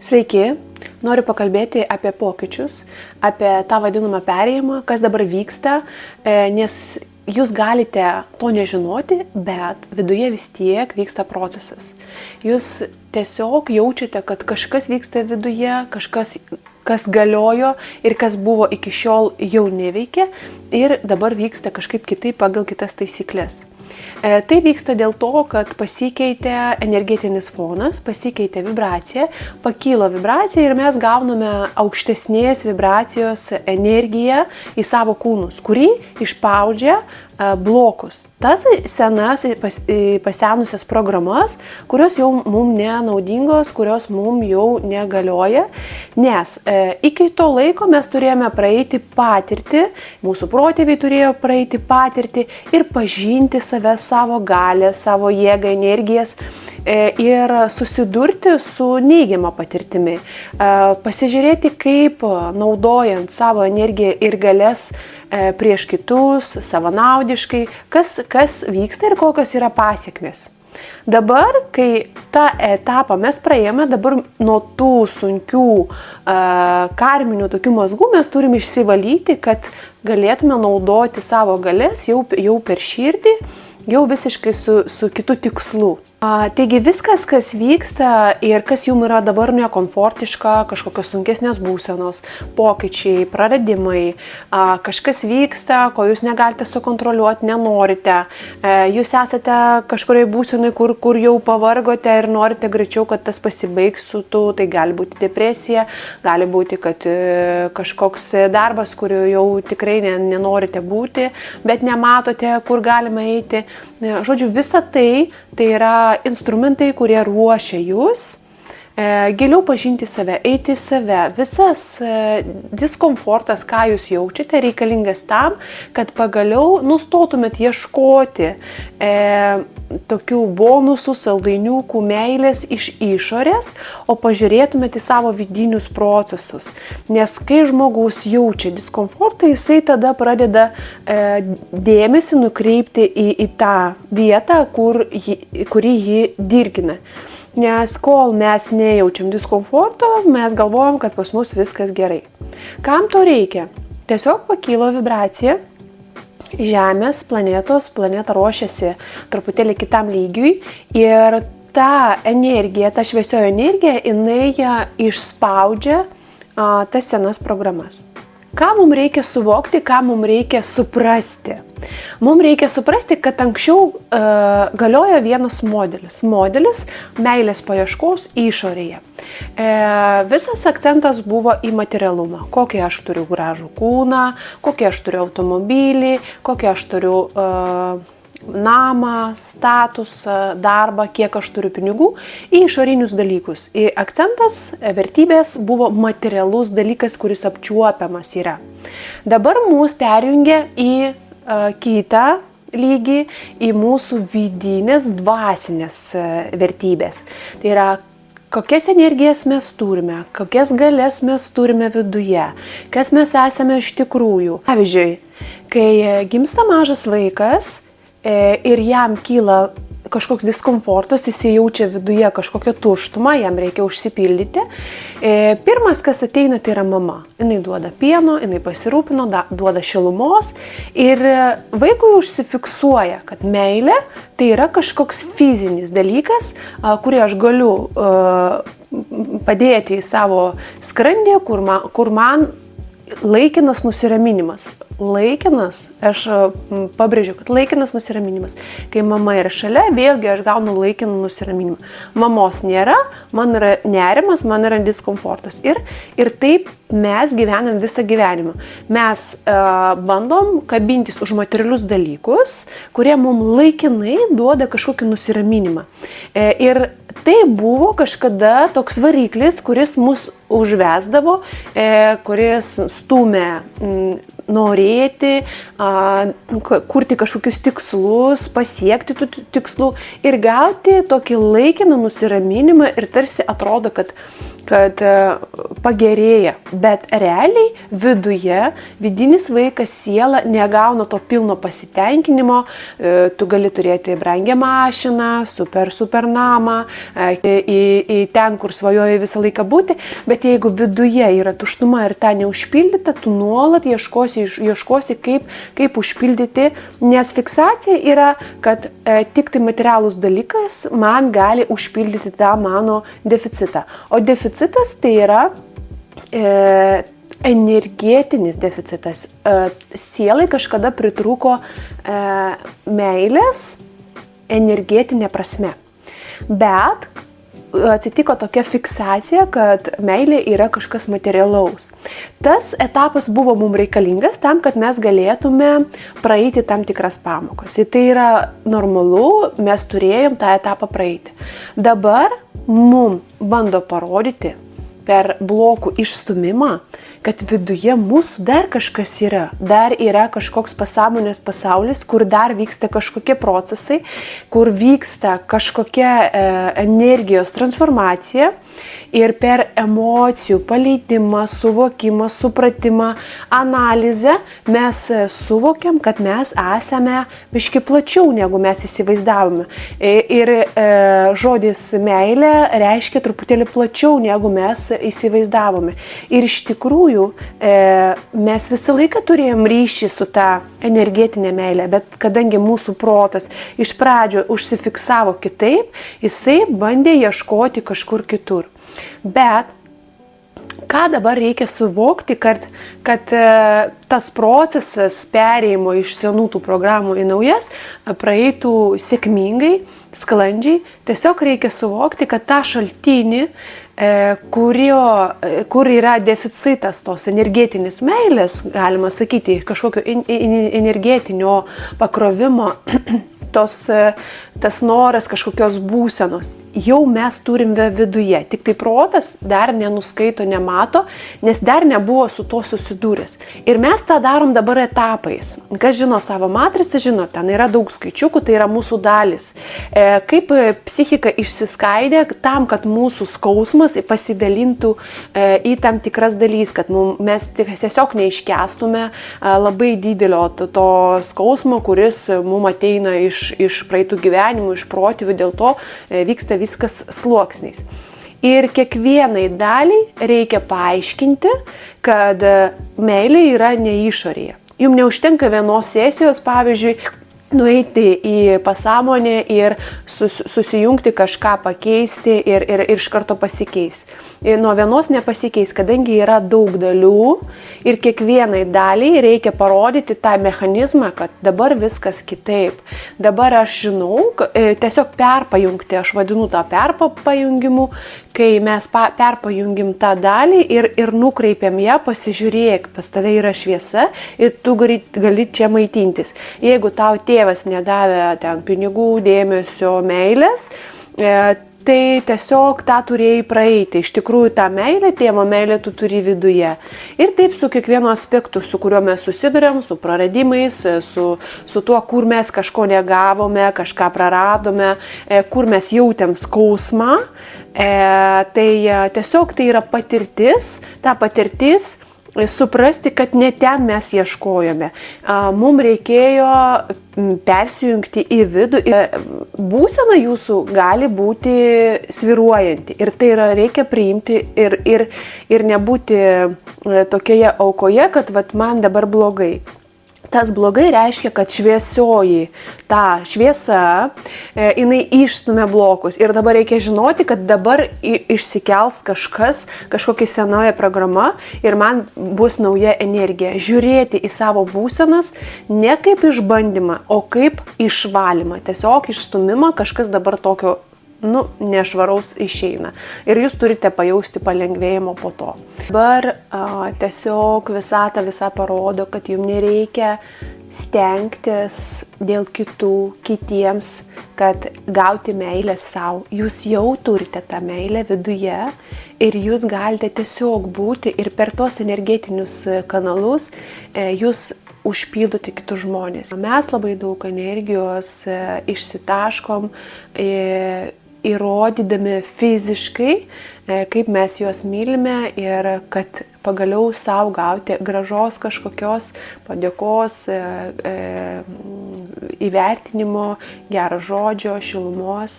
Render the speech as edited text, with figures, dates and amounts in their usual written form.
Sveiki, noriu pakalbėti apie pokyčius, apie tą vadinamą perėjimą, kas dabar vyksta, nes jūs galite to nežinoti, bet viduje vis tiek vyksta procesas. Jūs tiesiog jaučiate, kad kažkas vyksta viduje, kas galiojo ir kas buvo iki šiol jau neveikia ir dabar vyksta kažkaip kitaip pagal kitas taisyklės. Tai vyksta dėl to, kad pasikeitė energetinis fonas, pasikeitė vibracija, pakylo vibracija ir mes gauname aukštesnės vibracijos energiją į savo kūnus, kuri išspaudžia blokus. Tas senas pasenusias programas, kurios jau mums nenaudingos, kurios mums jau negalioja, nes iki to laiko mes turėjome praeiti patirtį, mūsų protėviai turėjo praeiti patirtį ir pažinti save, savo galę, savo jėgą, energijas ir susidurti su neigiama patirtimi. Pasižiūrėti, kaip naudojant savo energiją ir galės prieš kitus, savanaudiškai, kas vyksta ir kokios yra pasiekmės. Dabar, kai tą etapą mes praėjome, dabar nuo tų sunkių karminių tokių mazgų mes turime išsivalyti, kad galėtume naudoti savo galės jau per širdį, jau visiškai su kitu tikslu. Taigi viskas, kas vyksta ir kas jums yra dabar nekomfortiška, kažkokios sunkesnės būsenos, pokyčiai, praradimai, kažkas vyksta, ko jūs negalite sukontroliuoti, nenorite, jūs esate kažkurioje būsenai, kur jau pavargote ir norite greičiau, kad tas pasibaigtų, tai gali būti depresija, gali būti, kad kažkoks darbas, kurio jau tikrai nenorite būti, bet nematote, kur galima eiti. Žodžiu, visa tai yra instrumentai, kurie ruošia jūs giliau pažinti save, eiti į save. Visas diskomfortas, ką jūs jaučiate, reikalingas tam, kad pagaliau nustotumėt ieškoti tokių bonusų, saldainiukų, meilės iš išorės, o pažiūrėtumėt į savo vidinius procesus. Nes kai žmogus jaučia diskomfortą, jisai tada pradeda dėmesį nukreipti į tą vietą, kuri jį dirgina. Nes kol mes nejaučiam diskomforto, mes galvojam, kad pas mus viskas gerai. Kam to reikia? Tiesiog pakylo vibracija. Žemės, planeta ruošiasi truputėlį kitam lygiui ir ta energija, ta šviesioji energija, jinai išspaudžia tas senas programas. Ką mums reikia suvokti, ką mums reikia suprasti? Mums reikia suprasti, kad anksčiau galiojo vienas modelis. Modelis meilės paieškos išorėje. Visas akcentas buvo į materialumą. Kokį aš turiu gražų kūną, kokį aš turiu automobilį, kokį aš turiu namą, statusą, darbą, kiek aš turiu pinigų, į išorinius dalykus. Akcentas, vertybės buvo materialus dalykas, kuris apčiuopiamas yra. Dabar mūsų perjungia į kitą lygį, į mūsų vidinės dvasinės vertybės. Tai yra, kokias energijas mes turime, kokias galės mes turime viduje, kas mes esame iš tikrųjų. Pavyzdžiui, kai gimsta mažas vaikas, ir jam kyla kažkoks diskomfortas, jis jaučia viduje kažkokią tuštumą, jam reikia užsipildyti. Pirmas, kas ateina, tai yra mama. Jinai duoda pieno, jinai pasirūpino, duoda šilumos ir vaikui užsifiksuoja, kad meilė tai yra kažkoks fizinis dalykas, kurį aš galiu padėti į savo skrandį, kur man laikinas nusiraminimas. Laikinas, aš pabrėžiu, kad laikinas nusiraminimas. Kai mama yra šalia, vėlgi aš gaunu laikiną nusiraminimą. Mamos nėra, man yra nerimas, man yra diskomfortas. Ir taip mes gyvenam visą gyvenimą. Mes bandom kabintis už materialius dalykus, kurie mums laikinai duoda kažkokį nusiraminimą. Ir tai buvo kažkada toks variklis, kuris mus užvesdavo, kuris stumė norėti, kurti kažkokius tikslus, pasiekti tų tikslų ir gauti tokį laikiną nusiraminimą ir tarsi atrodo, kad pagerėja, bet realiai viduje vidinis vaikas, siela negauna to pilno pasitenkinimo. Tu gali turėti brangią mašiną, super namą, į ten, kur svajoji visą laiką būti, bet jeigu viduje yra tuštuma ir ta neužpildyta, tu nuolat ieškosi kaip užpildyti, nes fiksacija yra, kad tik tai materialus dalykas man gali užpildyti tą mano deficitą. O deficitas tai yra energetinis deficitas. Sielai kažkada pritrūko meilės energetinė prasme. Bet atsitiko tokia fiksacija, kad meilė yra kažkas materialaus. Tas etapas buvo mums reikalingas tam, kad mes galėtume praeiti tam tikras pamokas. Ir tai yra normalu, mes turėjom tą etapą praeiti. Dabar mums bando parodyti per blokų išstumimą, kad viduje mūsų dar kažkas yra. Dar yra kažkoks pasąmonės pasaulis, kur dar vyksta kažkokie procesai, kur vyksta kažkokia energijos transformacija. Ir per emocijų paleidimą, suvokimą, supratimą, analizę mes suvokiam, kad mes esame biški plačiau, negu mes įsivaizdavome. Ir žodis meilė reiškia truputėlį plačiau, negu mes įsivaizdavome. Ir iš tikrųjų mes visą laiką turėjom ryšį su ta energetinė meilė, bet kadangi mūsų protas iš pradžio užsifiksavo kitaip, jisai bandė ieškoti kažkur kitur. Bet ką dabar reikia suvokti, kad tas procesas perėjimo iš senų tų programų į naujas praeitų sėkmingai, sklandžiai. Tiesiog reikia suvokti, kad tą šaltinį, kur yra deficitas tos energetinės meilės, galima sakyti, kažkokio energetinio pakrovimo, tas noras kažkokios būsenos, jau mes turime viduje. Tik tai protas dar nenuskaito, nemato, nes dar nebuvo su to susidūręs. Ir mes tą darom dabar etapais. Kas žino savo matricą, žino, ten yra daug skaičiukų, tai yra mūsų dalis. Kaip psichika išsiskaidė tam, kad mūsų skausmas pasidalintų į tam tikras dalys, kad mes tiesiog neiškęstume labai didelio to skausmo, kuris mums ateina iš praeitų gyvenimų, iš protėvių, dėl to vyksta viskas sluoksniais. Ir kiekvienai daliai reikia paaiškinti, kad meilė yra ne išorėje. Jums neužtenka vienos sesijos, pavyzdžiui, nueiti į pasąmonę ir susijungti, kažką pakeisti ir iš karto pasikeis. Nuo vienos nepasikeis, kadangi yra daug dalių ir kiekvienai daliai reikia parodyti tą mechanizmą, kad dabar viskas kitaip. Dabar aš žinau, tiesiog perpajungti, aš vadinu tą perpajungimu, kai mes perpajungim tą dalį ir nukreipiam ją, pasižiūrėk, pas tave yra šviesa ir tu gali čia maitintis. Jeigu tau tėvas nedavė ten pinigų, dėmesio, meilės, tai tiesiog tą turėjai praeiti. Iš tikrųjų, tą meilę, tėvo meilę tu turi viduje. Ir taip su kiekvienu aspektu, su kuriuo mes susiduriam, su praradimais, su tuo, kur mes kažko negavome, kažką praradome, kur mes jautėm skausmą, tai tiesiog tai yra patirtis, ta patirtis, suprasti, kad ne ten mes ieškojome. Mums reikėjo persijungti į vidų. Būsena jūsų gali būti svyruojanti ir tai reikia priimti ir nebūti tokioje aukoje, kad man dabar blogai. Tas blogai reiškia, kad šviesioji, ta šviesa, jinai išstumia blokus. Ir dabar reikia žinoti, kad dabar išsikels kažkokia senoja programa ir man bus nauja energija. Žiūrėti į savo būsenas ne kaip išbandymą, o kaip išvalymą. Tiesiog išstumimą, kažkas dabar tokio nešvaraus išeina. Ir jūs turite pajausti palengvėjimo po to. Dabar tiesiog visata parodo, kad jums nereikia stengtis dėl kitų, kitiems, kad gauti meilę savo. Jūs jau turite tą meilę viduje ir jūs galite tiesiog būti ir per tos energetinius kanalus jūs užpildote kitus žmonės. Mes labai daug energijos išsitaškom įrodydami fiziškai, kaip mes juos mylime ir kad pagaliau savo gauti gražos kažkokios padėkos, įvertinimo, gero žodžio, šilumos.